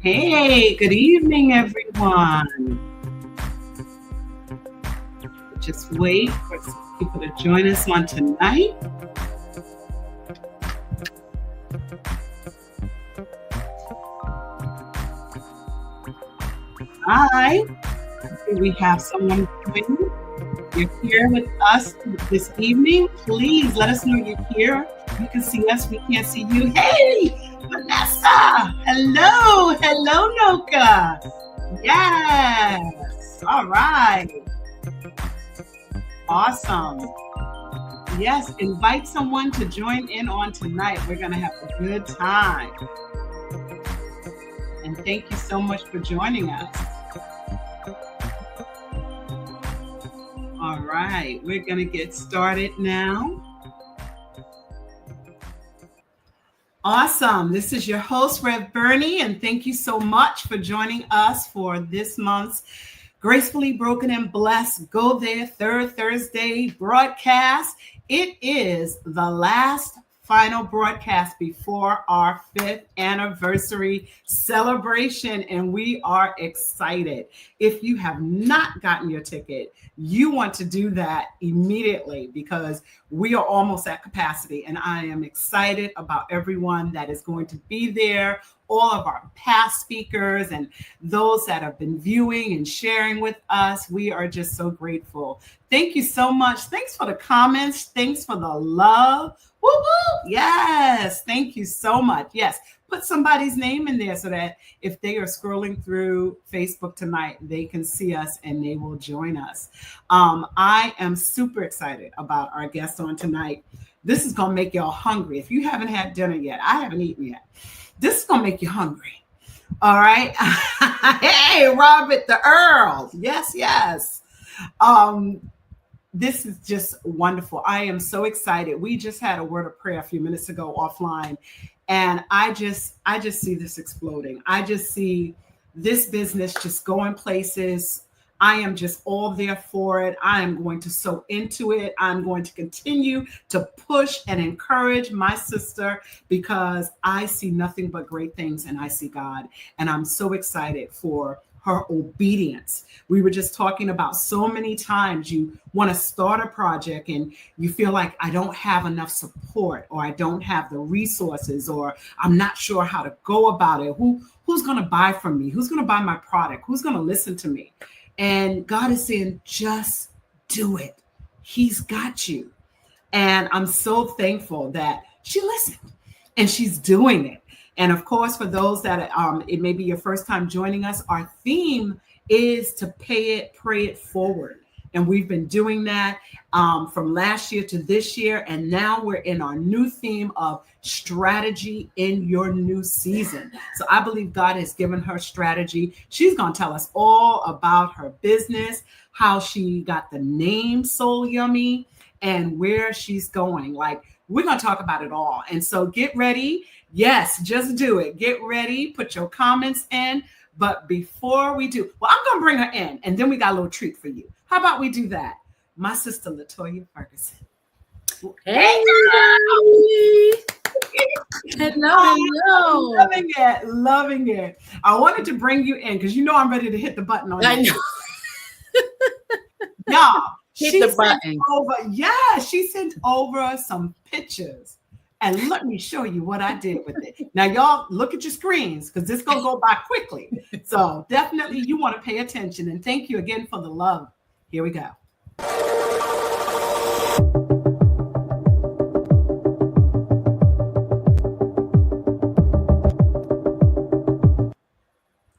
Hey, good evening, everyone. Just wait for some people to join us on tonight. Hi, we have someone joining. You're here with us this evening. Please let us know you're here. You can see us, we can't see you. Hey, Vanessa. Hello, Noka. Yes. All right. Awesome. Yes, invite someone to join in on tonight. We're going to have a good time. And thank you so much for joining us. All right, we're going to get started now. Awesome. This is your host, Rev Bernie, and thank you so much for joining us for this month's Gracefully Broken and Blessed Go There Third Thursday broadcast. It is the last final broadcast before our 5th anniversary celebration, and we are excited. If you have not gotten your ticket, you want to do that immediately because we are almost at capacity, and I am excited about everyone that is going to be there, all of our past speakers and those that have been viewing and sharing with us. We are just so grateful. Thank you so much. Thanks for the comments. Thanks for the love. Woo woo. Yes. Thank you so much. Yes. Put somebody's name in there so that if they are scrolling through Facebook tonight, they can see us and they will join us. I am super excited about our guest on tonight. This is going to make y'all hungry. If you haven't had dinner yet, I haven't eaten yet. This is going to make you hungry. All right. Hey, Robert the Earl. Yes, yes. This is just wonderful. I am so excited. We just had a word of prayer a few minutes ago offline, and I just see this exploding. I just see this business just going places. I am just all there for it. I am going to sow into it. I'm going to continue to push and encourage my sister because I see nothing but great things and I see God. And I'm so excited for her obedience. We were just talking about so many times you want to start a project and you feel like I don't have enough support or I don't have the resources or I'm not sure how to go about it. Who's going to buy from me? Who's going to buy my product? Who's going to listen to me? And God is saying, just do it. He's got you. And I'm so thankful that she listened and she's doing it. And of course, for those that it may be your first time joining us, our theme is to pray it forward. And we've been doing that from last year to this year. And now we're in our new theme of strategy in your new season. So I believe God has given her strategy. She's going to tell us all about her business, how she got the name Soul Yummy, and where she's going. Like, we're going to talk about it all. And so get ready. Yes, just do it. Get ready. Put your comments in. But before we do, well, I'm going to bring her in, and then we got a little treat for you. How about we do that? My sister, Latoya Ferguson. Hey, hello. Loving it. I wanted to bring you in because you know I'm ready to hit the button on I you. know. Y'all, Hit the button. She sent over some pictures. And let me show you what I did with it. Now, y'all, look at your screens because this is going to go by quickly. So definitely you want to pay attention. And thank you again for the love. Here we go.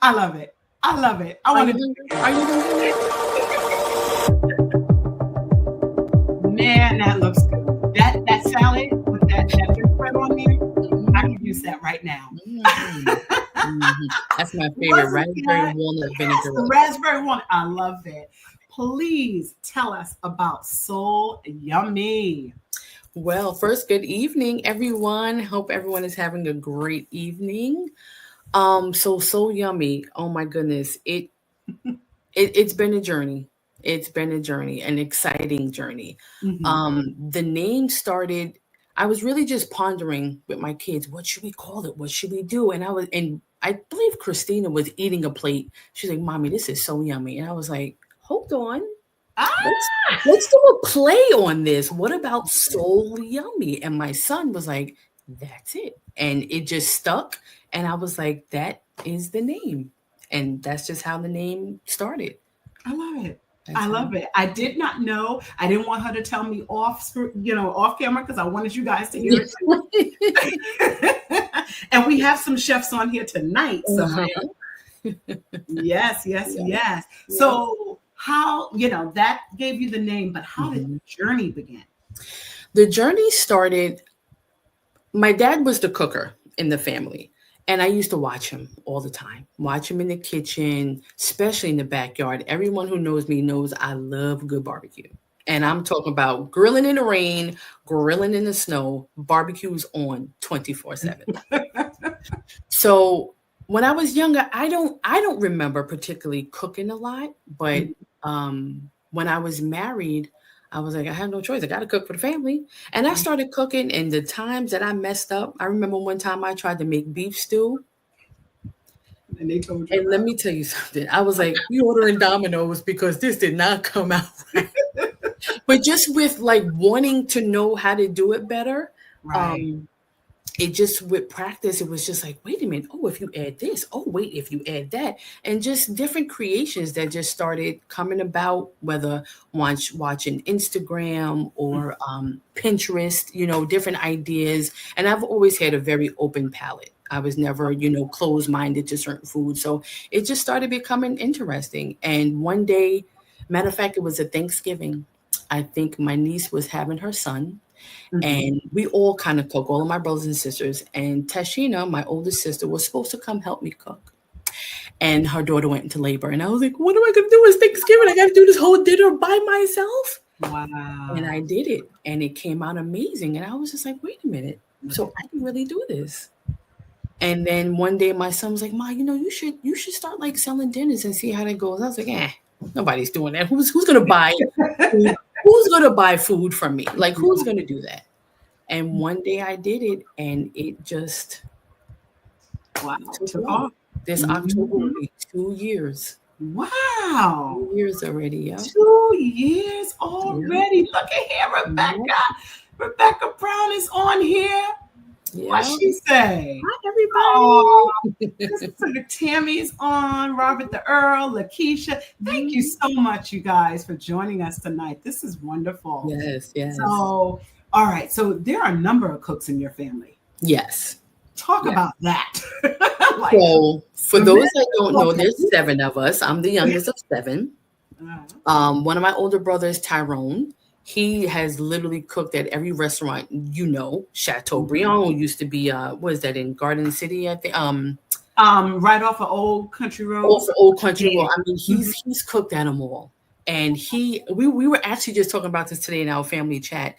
I love it. I want to do it. Are you doing it? Man, that looks good. That salad with that bread on there, I can use that right now. That's my favorite, raspberry walnut vinegar. The raspberry walnut. I love it. Please tell us about Soul Yummy. Well, first, good evening, everyone. Hope everyone is having a great evening. Soul Yummy. Oh my goodness. It's been a journey. It's been a journey, an exciting journey. Mm-hmm. The name started, I was really just pondering with my kids, what should we call it? What should we do? And I believe Christina was eating a plate. She's like, Mommy, this is so yummy. And I was like, hold on. Let's do a play on this. What about Soul Yummy? And my son was like, that's it. And it just stuck. And I was like, that is the name. And that's just how the name started. I love it. I love it. I did not know. I didn't want her to tell me off camera because I wanted you guys to hear it. And we have some chefs on here tonight. So yes. So how, that gave you the name, but how did the journey begin? The journey started, my dad was the cooker in the family. And I used to watch him all the time, watch him in the kitchen, especially in the backyard. Everyone who knows me knows I love good barbecue. And I'm talking about grilling in the rain, grilling in the snow, barbecues on 24/7. So when I was younger, I don't remember particularly cooking a lot. But when I was married, I was like, I have no choice. I got to cook for the family. And I started cooking. And the times that I messed up, I remember one time I tried to make beef stew. And they told you. And let me tell you something. I was like, we ordering Domino's because this did not come out right. But just with like wanting to know how to do it better, right. It just with practice, it was just like, wait a minute. Oh, if you add this. Oh, wait, if you add that. And just different creations that just started coming about, whether watching Instagram or Pinterest, different ideas. And I've always had a very open palate. I was never, closed-minded to certain foods. So it just started becoming interesting. And one day, matter of fact, it was a Thanksgiving. I think my niece was having her son. And we all kind of cook, all of my brothers and sisters. And Tashina, my oldest sister, was supposed to come help me cook. And her daughter went into labor. And I was like, what am I going to do? It's Thanksgiving. I got to do this whole dinner by myself. Wow. And I did it. And it came out amazing. And I was just like, wait a minute. So I can really do this. And then one day my son was like, Ma, you should start like selling dinners and see how that goes. I was like, nobody's doing that. Who's going to buy food? Who's going to buy food from me? Like, who's going to do that? And one day I did it, and it just took off. This October will be 2 years. Wow. 2 years already, yeah. 2 years already. Yeah. Look at here, Rebecca. Yeah. Rebecca Brown is on here. Yeah. What she say? Hi, everybody. So Tammy's on, Robert the Earl, Lakeisha. Thank you so much, you guys, for joining us tonight. This is wonderful. Yes. So, all right. So there are a number of cooks in your family. Yes. Talk Yeah. about that. Like, So for the men those that don't know, cooking. there's 7 of us. I'm the youngest of 7. One of my older brothers, Tyrone, he has literally cooked at every restaurant. Chateaubriand used to be what is that in Garden City? I think Right off of Old Country Road. also Old Country Yeah. Road. I mean, he's cooked at them all. And we were actually just talking about this today in our family chat.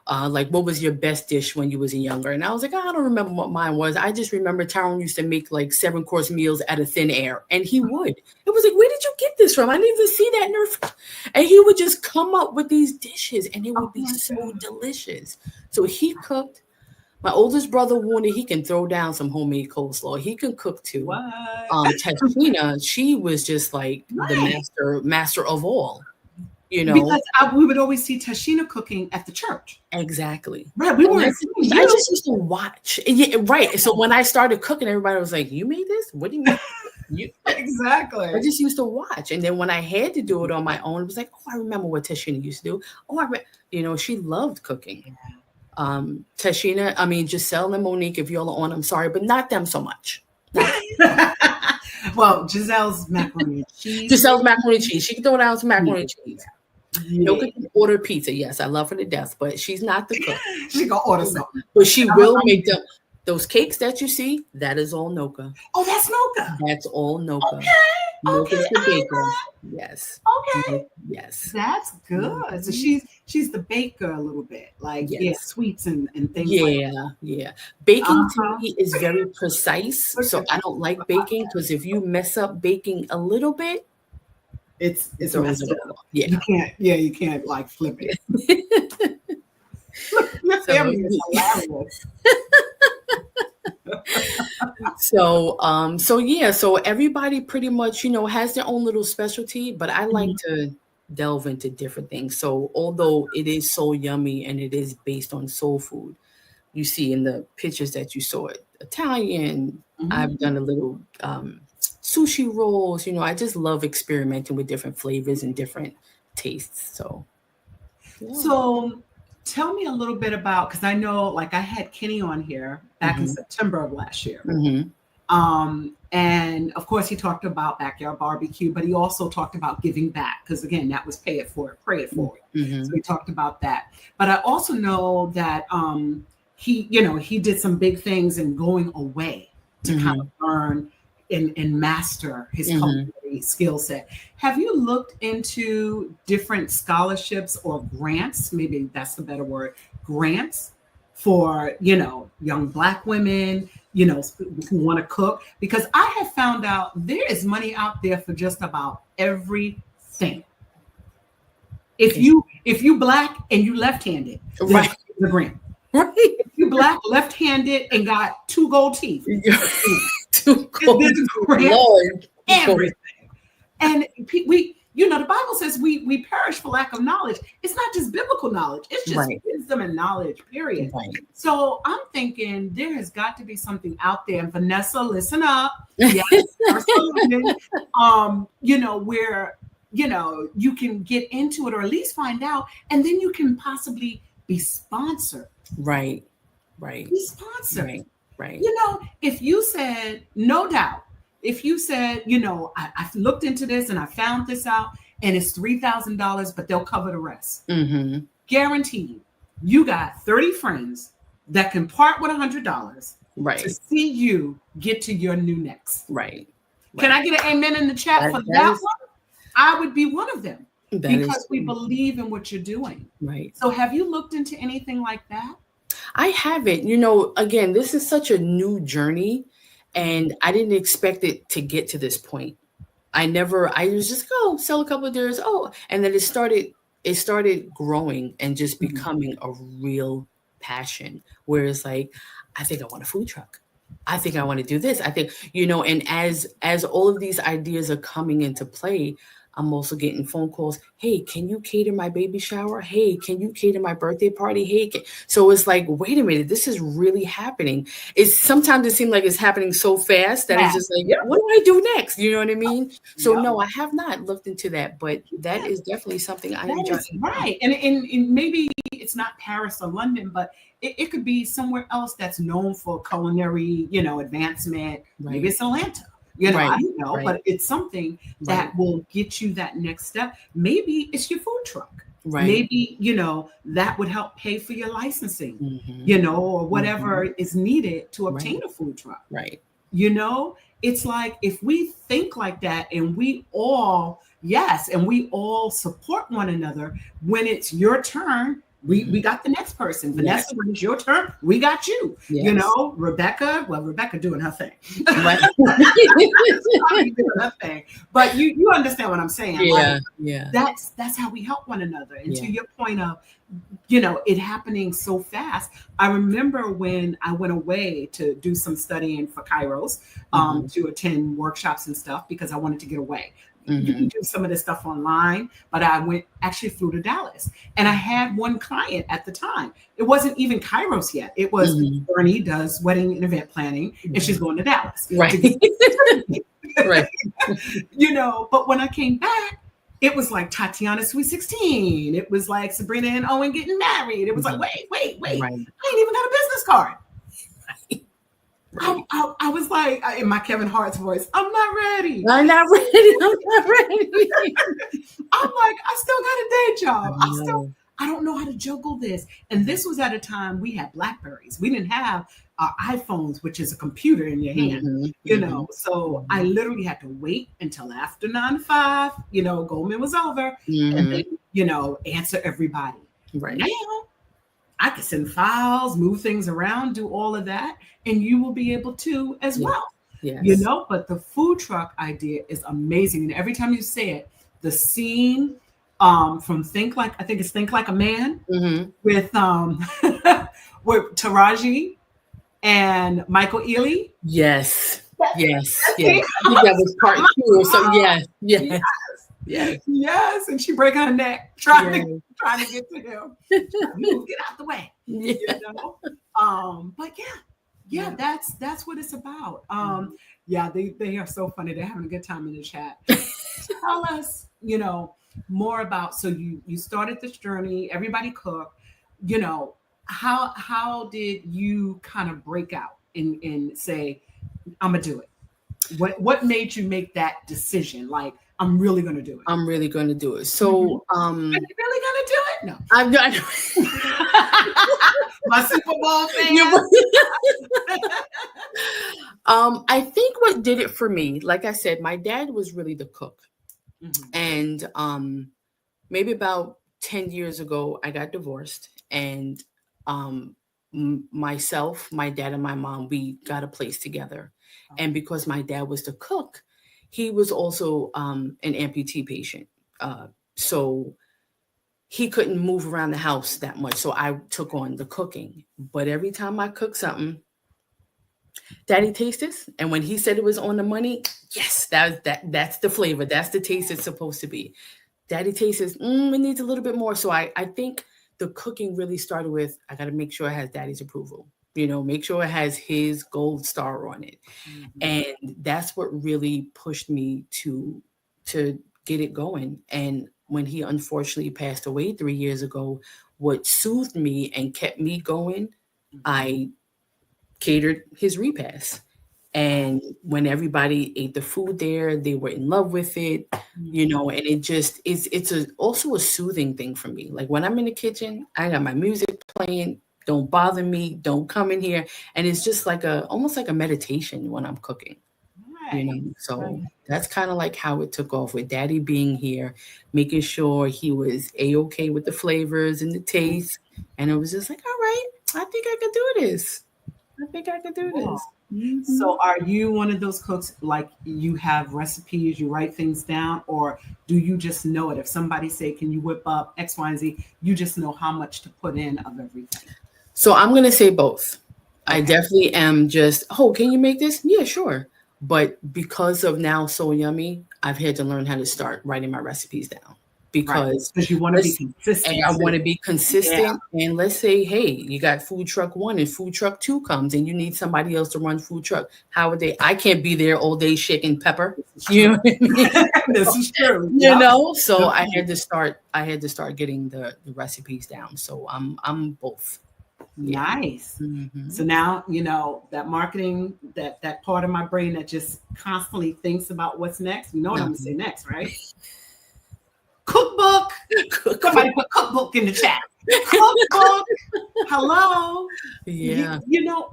Like, what was your best dish when you was younger? And I was like, I don't remember what mine was. I just remember Tyrone used to make like 7-course meals out of thin air, and he would. It was like, where did you get this from? I didn't even see that in her. And he would just come up with these dishes, and it would be so delicious. So he cooked. My oldest brother Warner, he can throw down some homemade coleslaw. He can cook too. What? Tashina, she was just like the master of all. Because we would always see Tashina cooking at the church. Exactly. Right. We were. I just used to watch. Yeah, right. So when I started cooking, everybody was like, "You made this? What do you mean?" Exactly. I just used to watch, and then when I had to do it on my own, it was like, "Oh, I remember what Tashina used to do." Oh, she loved cooking. Tashina, I mean, Giselle and Monique, if y'all are on, I'm sorry, but not them so much. Well, Giselle's macaroni and cheese. Giselle's macaroni and cheese. She can throw down some macaroni and cheese. Yeah. No can order pizza. Yes, I love her to death, but she's not the cook. She gonna order something. But she will make them. Those cakes that you see, that is all Noka. Oh, that's Noka. That's all Noka. Okay. Noka's the baker. Yes. Okay. Yes. That's good. So she's the baker a little bit, like sweets and things. Yeah, like yeah. Baking to me is very precise, so I don't like baking because if you mess up baking a little bit, it's messed up. Yeah, you can't like flip it. Your family is hilarious. So everybody pretty much, has their own little specialty, but I like to delve into different things. So although it is so yummy and it is based on soul food, you see in the pictures that you saw it, Italian, I've done a little sushi rolls, I just love experimenting with different flavors and different tastes. So tell me a little bit about, because I know, like, I had Kenny on here back in September of last year. And of course, he talked about backyard barbecue, but he also talked about giving back, because again, that was pay it forward, pray it forward. So we talked about that. But I also know that he did some big things in going away to kind of learn and master his culinary skill set. Have you looked into different scholarships or grants? Maybe that's the better word, grants for, young Black women, who want to cook? Because I have found out there is money out there for just about everything. If you Black and you left-handed, right, the grant. Right. If you Black, left-handed, and got 2 gold teeth, Lord, everything. And the Bible says we perish for lack of knowledge. It's not just biblical knowledge. It's just wisdom and knowledge, period. Right. So I'm thinking there has got to be something out there. And Vanessa, listen up. Yes, where, you can get into it or at least find out, and then you can possibly be sponsored. Right. Be sponsored. Right. If you said, no doubt, if you said, I've looked into this and I found this out and it's $3,000, but they'll cover the rest. Guaranteed, you got 30 friends that can part with $100 to see you get to your new next. Right. Can I get an amen in the chat for that one? I would be one of them because we believe in what you're doing. Right. So have you looked into anything like that? I haven't. Again, this is such a new journey, and I didn't expect it to get to this point. I was just sell a couple of dinners. And then it started growing and just becoming a real passion. Whereas like, I think I want a food truck. I think I want to do this. I think, and as all of these ideas are coming into play, I'm also getting phone calls. Hey, can you cater my baby shower? Hey, can you cater my birthday party? Hey, so it's like, wait a minute, this is really happening. It's sometimes it seems like it's happening so fast that it's Yeah. just like, Yep. what do I do next? You know what I mean? So Yep. no, I have not looked into that, but that is definitely something I am That is jotting down. right. And maybe it's not Paris or London, but it could be somewhere else that's known for culinary, advancement. Maybe Right, it's Atlanta. I right, don't know, right, but it's something right, that will get you that next step. Maybe it's your food truck. right. Maybe, that would help pay for your licensing, Hmm. or whatever Hmm. is needed to Right, obtain a food truck. right. You know, it's like if we think like that and we all, yes, and we all support one another, when it's your turn, we Hmm. got the next person. Yes, Vanessa, when it's your turn, we got you. yes. Rebecca doing her thing. Right. Probably doing her thing. But you understand what I'm saying. Like Yeah, yeah, that's how we help one another. And to yeah. your point of it happening so fast. I remember when I went away to do some studying for Kairos, Hmm. to attend workshops and stuff because I wanted to get away. You can Hmm. do some of this stuff online, but I actually flew to Dallas. And I had one client at the time. It wasn't even Kairos yet. It was Hmm. Bernie does wedding and event planning, and she's going to Dallas to Right. get Right. but when I came back, it was like Tatiana Sweet 16. It was like Sabrina and Owen getting married. It was like, Mhm. wait. Right. I ain't even got a business card. Right. I was like, in my Kevin Hart's voice, I'm not ready. I'm not ready. I'm not ready. I'm like, I still got a day I job. know. I don't know how to juggle this. And this was at a time we had Blackberries. We didn't have iPhones, which is a computer in your hand, Hmm. Hmm. So I Hmm. literally had to wait until after 9 to 5, Goldman was over, and Hmm. then, answer everybody. Right. Now I can send files, move things around, do all of that, and you will be able to as Yes. well. Yes. But the food truck idea is amazing. And every time you say it, the scene from I think it's Think Like a Man Hmm. with with Taraji and Michael Ealy. Yes. Yes. That Yes. scene, I think that was part two. So yes. yes, Yes. Yes. yes, and she breaking her neck trying to Yes. trying to get to him. Move, get out the way. Yeah. But yeah, Yeah. that's what it's about. Yeah, they are so funny. They're having a good time in the chat. Tell us, more about. So you started this journey. Everybody cooked. You know, how did you kind of break out and say, I'm gonna do it? What made you make that decision? Like, I'm really gonna do it. I'm really going to do it. Mhm. So, Are you really gonna do it? No. I'm not. My Super Bowl You- fan. I think what did it for me, like I said, my dad was really the cook. Mhm. And maybe about 10 years ago, I got divorced. And um, myself, my dad, and my mom, we got a place together. And because my dad was the cook, he was also an amputee patient. So he couldn't move around the house that much. So I took on the cooking. But every time I cook something, Daddy, taste this. And when he said it was on the money, yes, that's the flavor. That's the taste it's supposed to be. Daddy tastes this, it needs a little bit more. So I think the cooking really started with, I got to make sure it has Daddy's approval. Make sure it has his gold star on it. Mhm. And that's what really pushed me to get it going. And when he unfortunately passed away 3 years ago, what soothed me and kept me going, I catered his repast. And when everybody ate the food there, they were in love with it, and it just it's also a soothing thing for me. Like when I'm in the kitchen, I got my music playing, don't bother me, don't come in here. And it's just like almost like a meditation when I'm cooking. Right. So Right. that's kind of like how it took off with Daddy being here, making sure he was a-okay with the flavors and the taste. And it was just like, all right, I think I could do this. I think I could do Wow. this. Mhm. So are you one of those cooks, like you have recipes, you write things down, or do you just know it? If somebody say, can you whip up X, Y, and Z, you just know how much to put in of everything? So I'm going to say both. I Okay. definitely am just, oh, can you make this? Yeah, sure. But because of now So Yummy, I've had to learn how to start writing my recipes down, Right. because Because you want to be consistent. and I want to be Yeah. consistent. And let's say, hey, you got food truck 1 and food truck 2 comes, and you need somebody else to run food truck. How would they? I can't be there all day shaking pepper. You know what I mean? This is true. You Yep. know, so Yep. I had to start. I had to start getting the recipes down. So I'm both. Yeah. Nice. Mhm. So now, that marketing, that part of my brain that just constantly thinks about what's next. You know what I'm gonna say next, right? Cookbook. Somebody put cookbook in the chat. Cookbook. Hello. Yeah.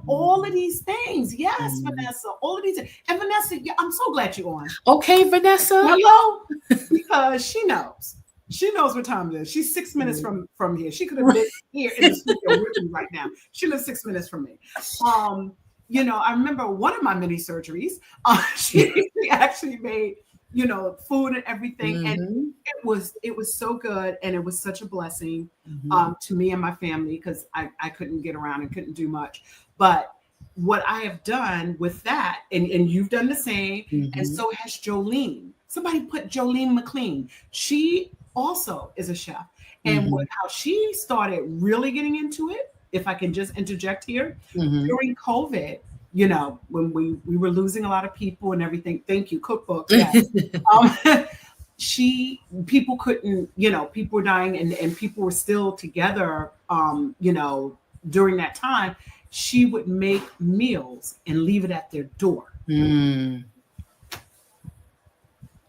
All of these things. Yes, Vanessa. All of these. And Vanessa, I'm so glad you're on. Okay, Vanessa. Hello. Because she knows. She knows what time it is. She's 6 minutes from here. She could have been here in the studio with me right now. She lives 6 minutes from me. I remember one of my mini surgeries. She actually made, food and everything, and it was so good, and it was such a blessing to me and my family, because I couldn't get around and couldn't do much. But what I have done with that, and you've done the same, and so has Jolene. Somebody put Jolene McLean. She also is a chef. And how she started really getting into it, if I can just interject here, during COVID, when we were losing a lot of people and everything. Thank you, cookbook. Yes. People couldn't, people were dying, and people were still together, during that time. She would make meals and leave it at their door.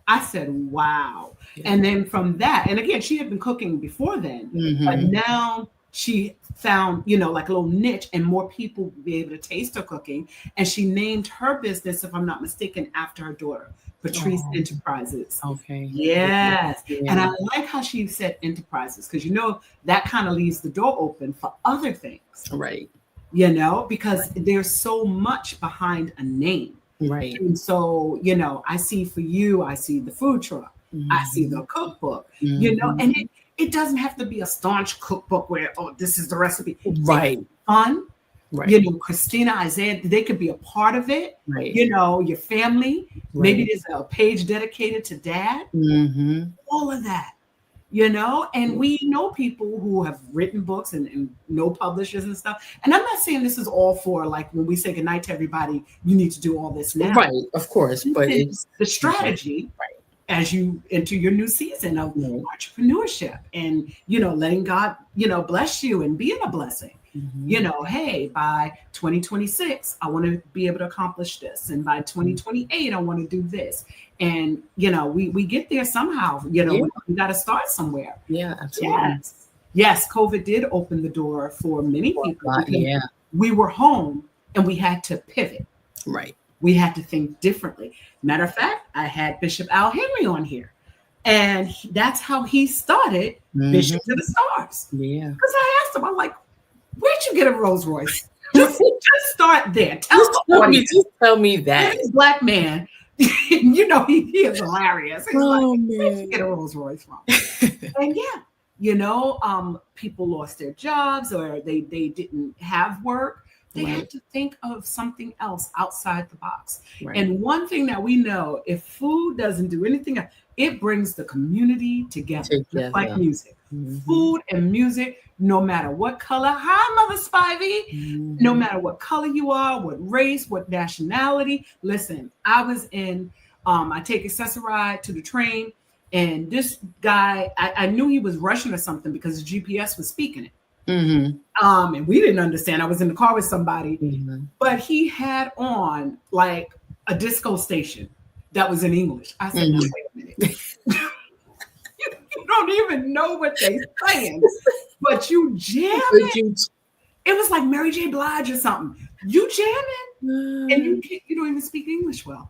I said, wow. Yeah. And then from that, and again, she had been cooking before then, but now she found, like a little niche, and more people would be able to taste her cooking. And she named her business, if I'm not mistaken, after her daughter, Patrice Enterprises. Okay. Yes. Yeah. And I like how she said enterprises, because, that kind of leaves the door open for other things. Right. Because there's so much behind a name. Right. And so, I see for you, I see the food truck, I see the cookbook, and it doesn't have to be a staunch cookbook where, this is the recipe. Right. It's fun. Right. Christina, Isaiah, they could be a part of it. Right. Your family. Right. Maybe there's a page dedicated to dad. All of that. And we know people who have written books and know publishers and stuff. And I'm not saying this is all for, like, when we say goodnight to everybody, you need to do all this now. Right, of course. But it's the strategy as you enter your new season of entrepreneurship and, letting God, bless you and being a blessing. Hey, by 2026, I want to be able to accomplish this. And by 2028, I want to do this. And, we get there somehow, we got to start somewhere. Yeah, absolutely. Yes, COVID did open the door for many people. Yeah. We were home and we had to pivot. Right. We had to think differently. Matter of fact, I had Bishop Al Henry on here. And that's how he started Bishop to the Stars. Yeah. Because I asked him, I'm like, where'd you get a Rolls Royce? Just start there. Just tell me that. This black man, he is hilarious. He's man. Where'd you get a Rolls Royce from? And people lost their jobs, or they didn't have work. They had to think of something else outside the box. Right. And one thing that we know, if food doesn't do anything else, it brings the community together. Just like music. Food and music, no matter what color. Hi, Mother Spivey. No matter what color you are, what race, what nationality. Listen, I was in, I take Accessoride to the train, and this guy, I knew he was Russian or something because the GPS was speaking it. And we didn't understand. I was in the car with somebody, but he had on like a disco station that was in English. I said, wait a minute. You don't even know what they're saying, but you jamming. It was like Mary J. Blige or something. You jamming, and you don't even speak English well.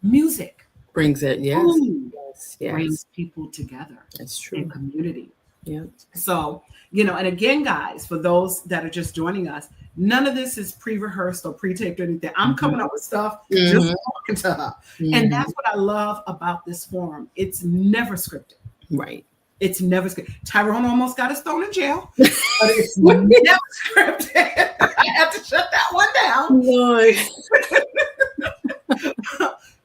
Music brings it, yes, brings people together. That's true. In community. Yeah. So, and again, guys, for those that are just joining us, none of this is pre-rehearsed or pre-taped or anything. I'm coming up with stuff, just talking to her. And that's what I love about this forum. It's never scripted. Right. It's never scripted. Tyrone almost got us thrown in jail, but it's never scripted. I had to shut that one down.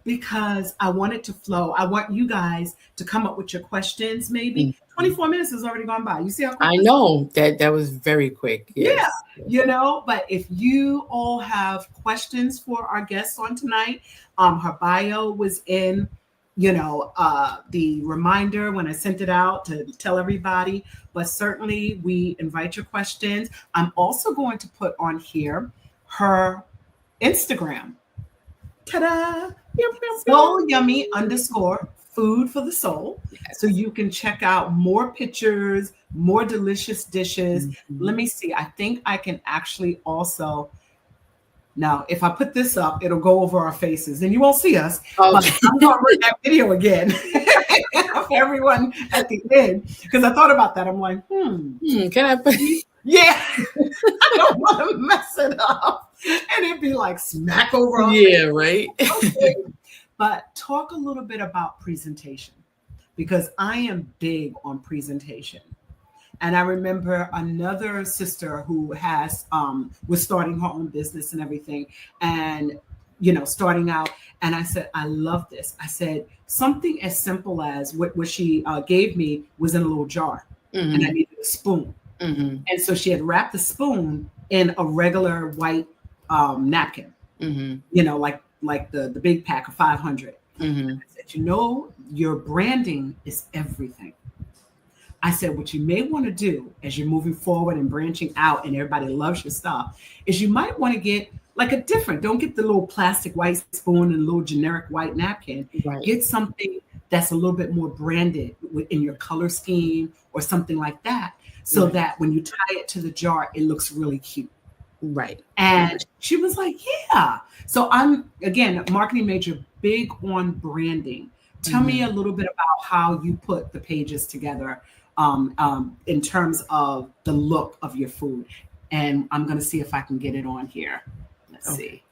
Because because I want it to flow. I want you guys to come up with your questions. Maybe Mhm. 24 minutes has already gone by. You see how quick I this? know that was very quick. Yeah, Yes. but if you all have questions for our guests on tonight, her bio was in, the reminder when I sent it out to tell everybody. But certainly, we invite your questions. I'm also going to put on here her Instagram. Ta-da! Pew, pew, Soul Yummy pew. _ food for the soul. So Yes. you can check out more pictures, more delicious dishes. Let Mhm. me see. I think I can actually also. Now, if I put this up, it'll go over our faces and you won't see us, but Okay. I'm going to run that video again for everyone at the end because I thought about that. I'm like, Can I put? yeah, I don't want to mess it up. And it'd be like smack over our face. Yeah, right. Okay. But talk a little bit about presentation because I am big on presentation. And I remember another sister who was starting her own business and everything, and starting out. And I said, I love this. I said something as simple as what she gave me was in a little jar, and I Hmm. needed a spoon. Hmm. And so she had wrapped the spoon in a regular white napkin, Hmm. like the big pack of 500. Hmm. I said, your branding is everything. I said, what you may want to do as you're moving forward and branching out and everybody loves your stuff is you might want to get like don't get the little plastic white spoon and little generic white napkin. Right. Get something that's a little bit more branded in your color scheme or something like that. So Right. that when you tie it to the jar, it looks really cute. Right. And she was like, yeah. So I'm, again, a marketing major, big on branding. Tell me Hmm. a little bit about how you put the pages together in terms of the look of your food. And I'm going to see if I can get it on here. Let's Okay. see.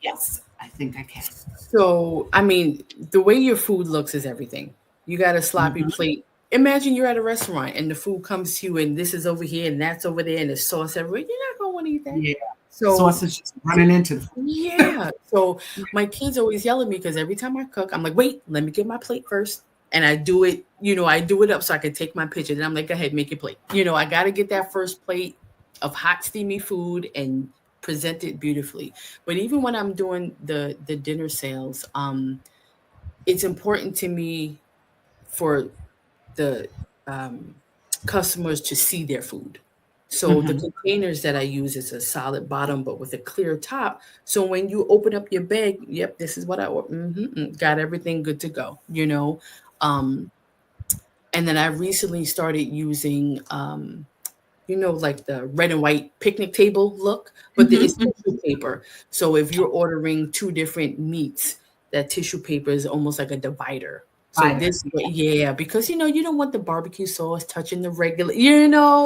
Yes, I think I can. So, I mean, the way your food looks is everything. You got a sloppy Mhm. plate. Imagine you're at a restaurant and the food comes to you and this is over here and that's over there and there's sauce everywhere. You're not going to want to eat that. Yeah. So, Sausage just running into the food. yeah. So my kids always yell at me because every time I cook, I'm like, wait, let me get my plate first. And I do it, I do it up so I can take my picture. Then I'm like, go ahead, make your plate. I got to get that first plate of hot, steamy food and present it beautifully. But even when I'm doing the dinner sales, it's important to me for the um, customers to see their food. So the Mhm. containers that I use is a solid bottom, but with a clear top. So when you open up your bag, yep, this is what I got everything good to go. Um, and then I recently started using, like the red and white picnic table look, but it's Mhm. tissue paper. So if you're ordering two different meats, that tissue paper is almost like a divider. So Fighter. this way, yeah, because you don't want the barbecue sauce touching the regular,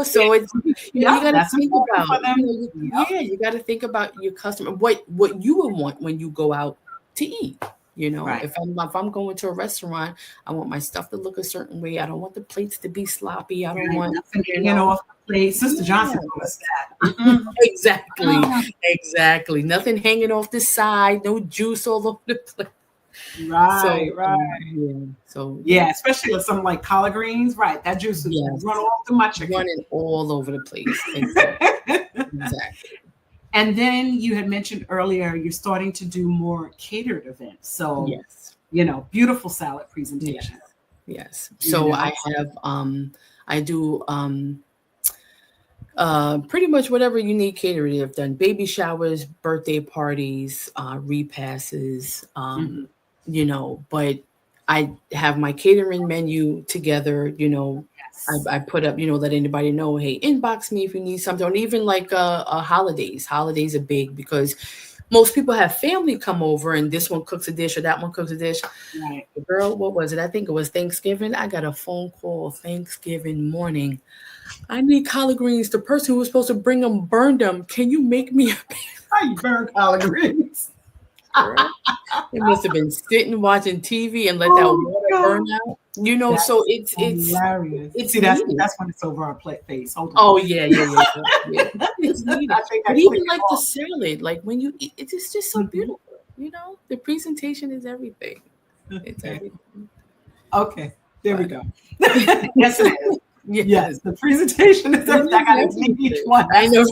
so it's Yeah. you Yep, got to that's think important about, for them. yeah, you got to think about your customer, what you would want when you go out to eat. Right. If I'm going to a restaurant, I want my stuff to look a certain way. I don't want the plates to be sloppy. I don't Right. want, Nothing you hanging know, off the plate. Sister Johnson yeah. told us that. Mm-mm. Exactly. Ah, Exactly. Nothing hanging off the side, no juice all over the place. right, So, right. yeah. So, Yeah, especially with something like collard greens. Right. That juice is run yes, all through my chicken. running all over the place. Exactly. Exactly. And then you had mentioned earlier you're starting to do more catered events. So, Yes. beautiful salad Yes. presentation. Yes. You So know, I do pretty much whatever you need catering. I've done baby showers, birthday parties, repasses, Mhm. but I have my catering menu together, Yes. I put up, let anybody know, hey, inbox me if you need something, or even like holidays. Holidays are big because most people have family come over and this one cooks a dish or that one cooks a dish. Right. Girl, what was it? I think it was Thanksgiving. I got a phone call Thanksgiving morning. I need collard greens. The person who was supposed to bring them burned them. Can you make me a How you burn collard greens? girl? They must have been sitting watching TV and let that Oh water burn God. out. So That's it's hilarious. it's See, that's needed. that's when it's over our plate face. Hold on. Oh yeah, yeah, yeah, yeah, yeah. It's needed. I think I But clicked even it like the off. salad, like when you eat, it's just so Mhm. beautiful. The presentation is everything. It's already Okay, there we but go. Yes, it is. Yes, the presentation is everything. I got to take each one. I know.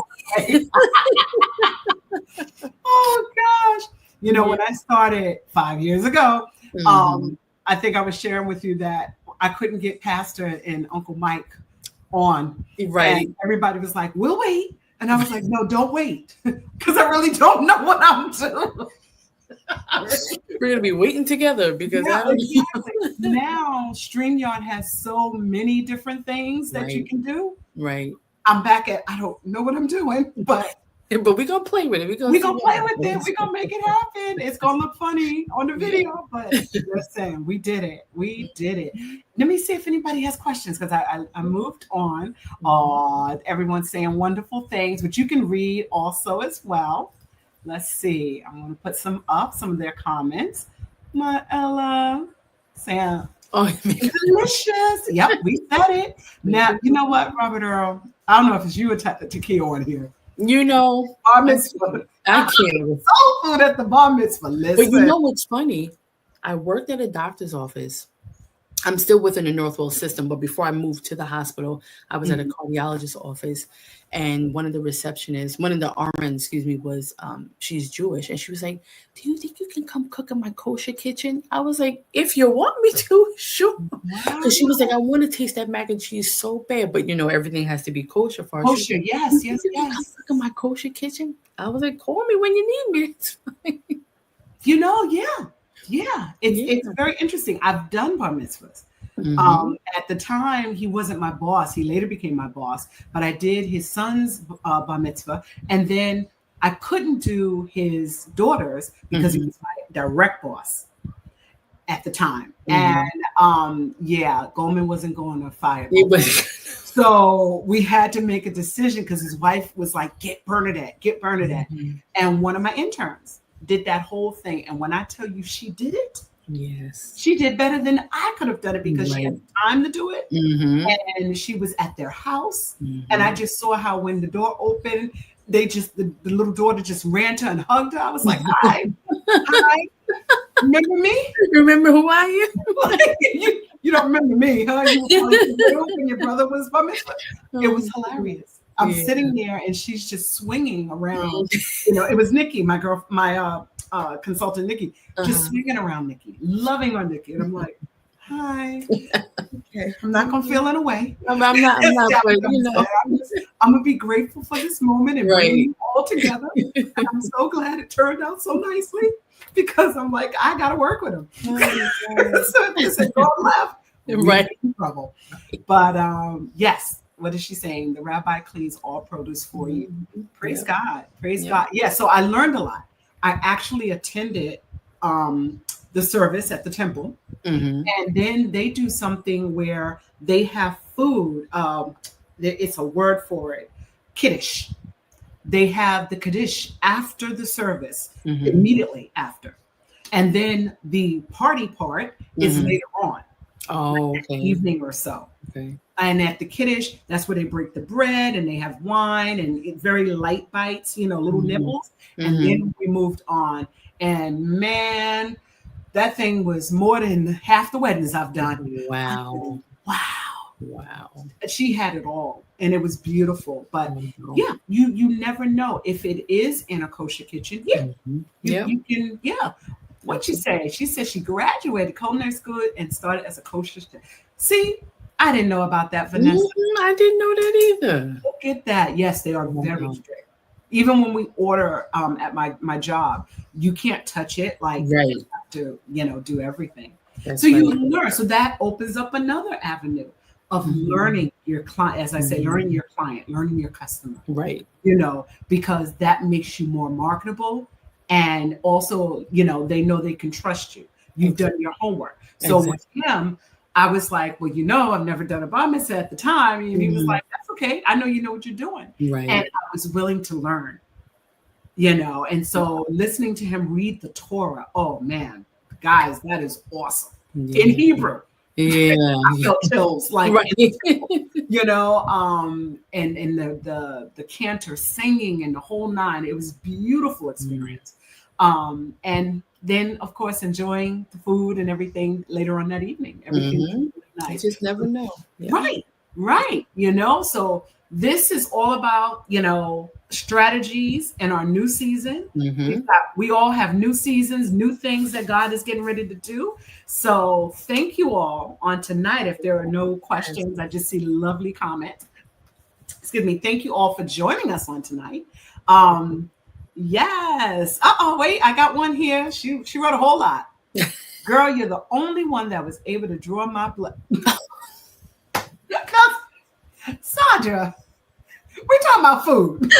Oh gosh. When I started 5 years ago, I think I was sharing with you that I couldn't get Pastor and Uncle Mike on. Right. And everybody was like, we'll wait. And I was like, no, don't wait. Because I really don't know what I'm doing. We're going to be waiting together because exactly. Now StreamYard has so many different things that you can do. Right. I'm back at, I don't know what I'm doing, but we're going to play with it. We're going to play with it. We're going to make it happen. It's going to look funny on the video, but listen, we did it. We did it. Let me see if anybody has questions because I moved on. Everyone's saying wonderful things, but you can read also as well. Let's see. I'm going to put some of their comments. My Ella saying, delicious. Yep, we said it. Now, you know what, Robert Earl? I don't know if it's you or Takia on here. Bar mitzvah. I can't. Soul food at the bar mitzvah. Listen. But you know what's funny? I worked at a doctor's office. I'm still within the Northwell system, but before I moved to the hospital, I was at a cardiologist's office, and one of the receptionists, one of the RNs, was she's Jewish, and she was like, "Do you think you can come cook in my kosher kitchen?" I was like, "If you want me to, sure." Because she was like, "I want to taste that mac and cheese so bad, but everything has to be kosher for us." Kosher, yes. Come cook in my kosher kitchen. I was like, "Call me when you need me." It's fine. Yeah. It's very interesting. I've done bar mitzvahs. At the time, he wasn't my boss. He later became my boss, but I did his son's bar mitzvah. And then I couldn't do his daughter's because he was my direct boss at the time. And Goldman wasn't going to fire. So we had to make a decision because his wife was like, get Bernadette. And one of my interns did that whole thing. And when I tell you she did it, yes, she did better than I could have done it because she had time to do it. And she was at their house. And I just saw how when the door opened, the little daughter just ran to her and hugged her. I was like, hi. Remember me? Remember who I am? You don't remember me, huh? You were probably when your brother was bar mitzvah. It was hilarious. I'm sitting there and she's just swinging around. It was Nikki, my girl, my consultant Nikki, just swinging around Nikki, loving on Nikki. And I'm like, hi. Okay. I'm not gonna feel in a way. I'm not, but I'm gonna be grateful for this moment and bring you all together. And I'm so glad it turned out so nicely because I'm like, I gotta work with him. So if you said go left, in trouble. But yes. What is she saying? The rabbi cleans all produce for you. Praise God. Praise God. Yeah. So I learned a lot. I actually attended the service at the temple. And then they do something where they have food. It's a word for it. Kiddush. They have the Kiddush after the service, immediately after. And then the party part is later on. Oh, okay. Evening or so. Okay. And at the Kiddush, that's where they break the bread and they have wine and very light bites, little nibbles. And then we moved on. And man, that thing was more than half the weddings I've done. Wow. She had it all. And it was beautiful. But you never know if it is in a kosher kitchen. You can, What'd she say? She said she graduated culinary school and started as a kosher chef. See, I didn't know about that, Vanessa. I didn't know that either. Look at that. Yes, they are very strict. Even when we order at my job, you can't touch it. Like you have to, do everything. That's you learn. So that opens up another avenue of learning your client. As I say, learning your client, learning your customer. Right. Because that makes you more marketable. And also, they know they can trust you. You've done your homework. So with him, I was like, well, I've never done a bar mitzvah at the time. And he was like, that's okay. I know you know what you're doing. Right. And I was willing to learn, And so listening to him read the Torah, oh, man, guys, that is awesome. In Hebrew. Yeah. I felt chills. Like, and the cantor singing and the whole nine. It was a beautiful experience. And then, of course, enjoying the food and everything later on that evening. Everything's Mm-hmm. really You nice. just never know. Yeah. Right, right. So this is all about, strategies in our new season. Mm-hmm. We all have new seasons, new things that God is getting ready to do. So thank you all on tonight. If there are no questions, I just see lovely comments. Excuse me. Thank you all for joining us on tonight. Yes. Wait, I got one here. She wrote a whole lot. Girl, you're the only one that was able to draw my blood. Sandra, we're talking about food.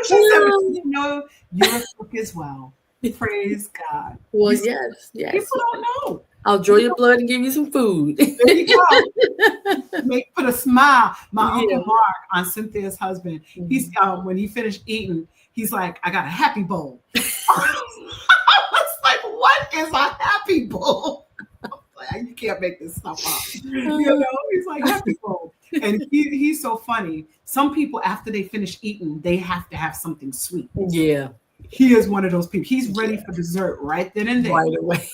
She said, but you know, you're a cook as well. Praise God. Well, yes. People don't know. I'll draw your blood and give you some food. There you go. Put a smile. My Uncle Yeah. Mark, on Cynthia's husband, he's when he finished eating, he's like, I got a happy bowl. I was like, what is a happy bowl? You can't make this stuff up. He's like, happy bowl. And he's so funny. Some people, after they finish eating, they have to have something sweet. Yeah. He is one of those people. He's ready for dessert right then and there. Right away.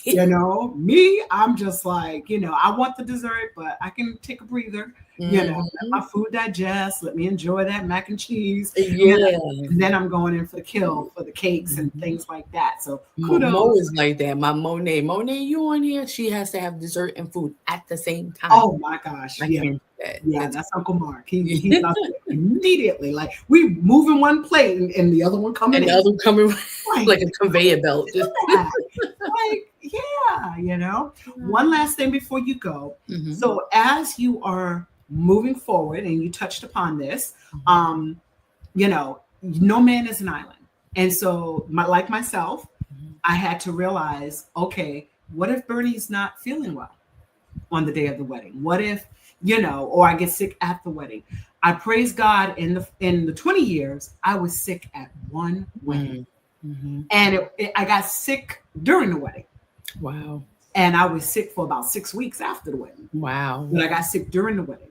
Me, I'm just like, I want the dessert, but I can take a breather. Let my food digest. Let me enjoy that mac and cheese. Yeah. And then I'm going in for the kill for the cakes and things like that. So kudos. Mo is like that. My Monet, you on here? She has to have dessert and food at the same time. Oh my gosh. That's Uncle Mark. He's out there immediately. Like we moving one plate and the other one coming and the other coming like a conveyor belt. One last thing before you go. Mm-hmm. So as you are moving forward, and you touched upon this, no man is an island. And so like myself, I had to realize, okay, what if Bernie's not feeling well on the day of the wedding? What if, or I get sick at the wedding? I praise God in the 20 years, I was sick at one wedding. Mm-hmm. And I got sick during the wedding. Wow. And I was sick for about 6 weeks after the wedding. Wow. But I got sick during the wedding.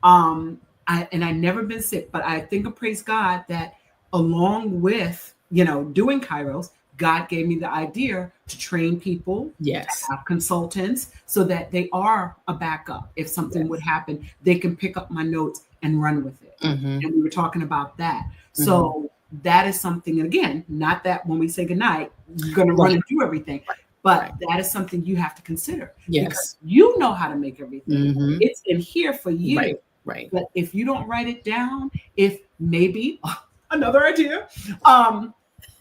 I never been sick, but I think of praise God that along with, doing Kairos, God gave me the idea to train people, yes, have consultants, so that they are a backup. If something would happen, they can pick up my notes and run with it. Mm-hmm. And we were talking about that. Mm-hmm. So that is something, and again, not that when we say goodnight, you're going to run and do everything. But that is something you have to consider. Yes. Because you know how to make everything. Mm-hmm. It's in here for you. Right. But if you don't write it down, if maybe another idea,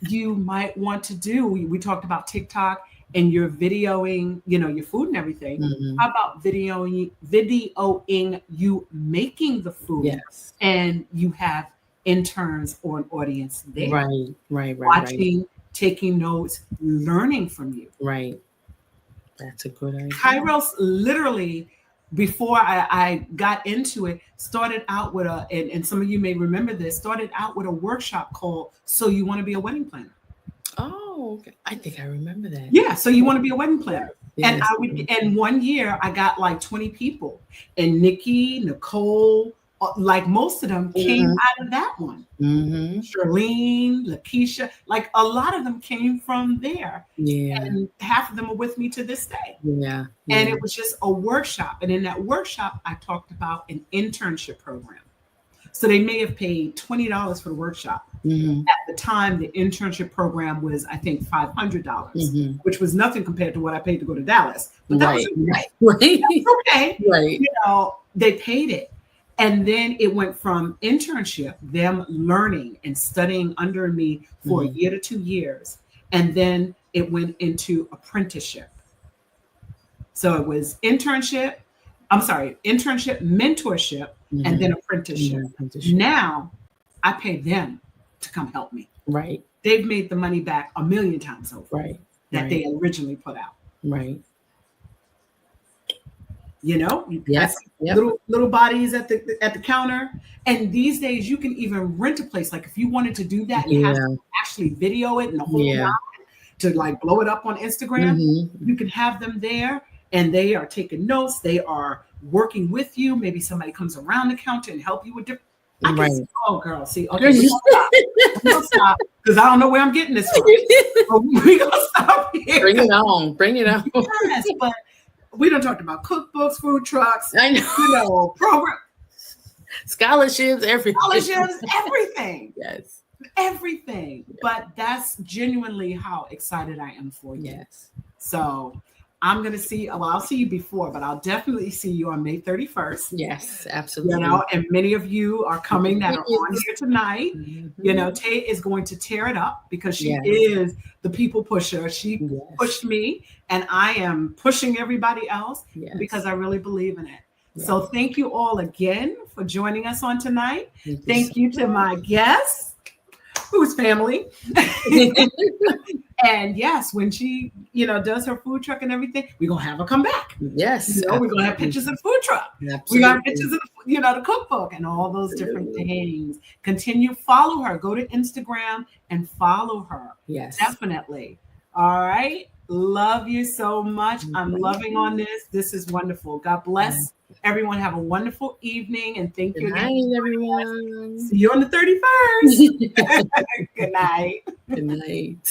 you might want to do, we talked about TikTok and you're videoing, your food and everything. Mm-hmm. How about videoing you making the food? Yes. And you have interns or an audience there. Right. Watching, taking notes, learning from you. Right. That's a good idea. Kairos literally, before I got into it, started out with and some of you may remember this, started out with a workshop called So You Want to Be a Wedding Planner. Oh, okay. I think I remember that. Yeah, So You Want to Be a Wedding Planner. Yes. And 1 year I got like 20 people. And Nikki, Nicole, like most of them came out of that one. Mm-hmm. Charlene, Lakeisha, like a lot of them came from there. Yeah. And half of them are with me to this day. Yeah. And it was just a workshop. And in that workshop, I talked about an internship program. So they may have paid $20 for the workshop. Mm-hmm. At the time, the internship program was, I think, $500, which was nothing compared to what I paid to go to Dallas. But that was okay. That's okay. Right. They paid it. And then it went from internship, them learning and studying under me for a year to 2 years. And then it went into apprenticeship. So it was internship, mentorship, and then apprenticeship. Now I pay them to come help me. Right. They've made the money back 1 million times over. Right. That they originally put out. Right. Yes. Little bodies at the counter. And these days you can even rent a place. Like if you wanted to do that, you have to actually video it and the whole time to like blow it up on Instagram. Mm-hmm. You can have them there and they are taking notes. They are working with you. Maybe somebody comes around the counter and help you with different. I can see, Right. oh girl, see, okay, we're gonna stop. We're gonna stop because I don't know where I'm getting this from. But we're gonna stop here. Bring it on. Bring it on. Yes, but we done talked about cookbooks, food trucks, I know. program Scholarships, everything. scholarships, everything. Yes. Everything. But that's genuinely how excited I am for you. Yes. So I'm going to see, well, I'll see you before, but I'll definitely see you on May 31st. Yes, absolutely. And many of you are coming that are on here tonight. Mm-hmm. Tay is going to tear it up because she Yes. is the people pusher. She pushed me, and I am pushing everybody else because I really believe in it. Yes. So thank you all again for joining us on tonight. Thank you to my guests, who's family. And yes, when she, does her food truck and everything, we're going to have her come back. Yes. We're going to have pictures of the food truck. Absolutely. We got pictures of, the cookbook and all those different things. Continue, follow her. Go to Instagram and follow her. Yes. Definitely. All right. Love you so much. I'm loving on this. This is wonderful. God bless. Everyone have a wonderful evening, and thank you again. Good night, everyone. See you on the 31st. Good night. Good night.